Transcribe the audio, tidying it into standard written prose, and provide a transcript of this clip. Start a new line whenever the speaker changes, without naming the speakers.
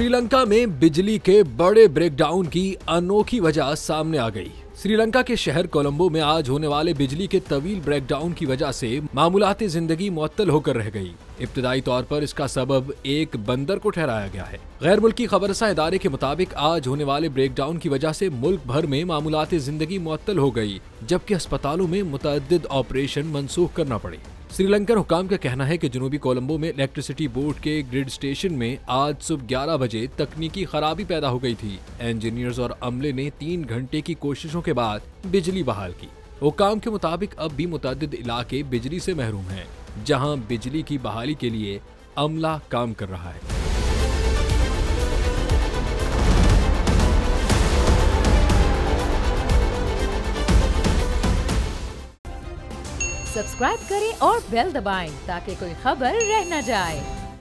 श्रीलंका में बिजली के बड़े ब्रेकडाउन की अनोखी वजह सामने आ गई। श्रीलंका के शहर कोलंबो में आज होने वाले बिजली के तवील ब्रेकडाउन की वजह से मामूलाती जिंदगी मुअत्तल होकर रह गई। इब्तदाई तौर पर इसका सबब एक बंदर को ठहराया गया है। गैर मुल्की खबरसा इदारे के मुताबिक आज होने वाले ब्रेकडाउन की वजह से मुल्क भर में मामूलाती जिंदगी मुअत्तल हो गई, जबकि अस्पतालों में मुतअद्दिद ऑपरेशन मनसूख करना पड़े। श्रीलंकन हुकाम का कहना है कि जनूबी कोलंबो में इलेक्ट्रिसिटी बोर्ड के ग्रिड स्टेशन में आज सुबह 11 बजे तकनीकी खराबी पैदा हो गई थी। इंजीनियर्स और अमले ने 3 घंटे की कोशिशों के बाद बिजली बहाल की। हुकाम के मुताबिक अब भी मुतअद्दिद इलाके बिजली से महरूम हैं, जहां बिजली की बहाली के लिए अमला काम कर रहा है।
सब्सक्राइब करें और बेल दबाएं ताकि कोई खबर रह न जाए।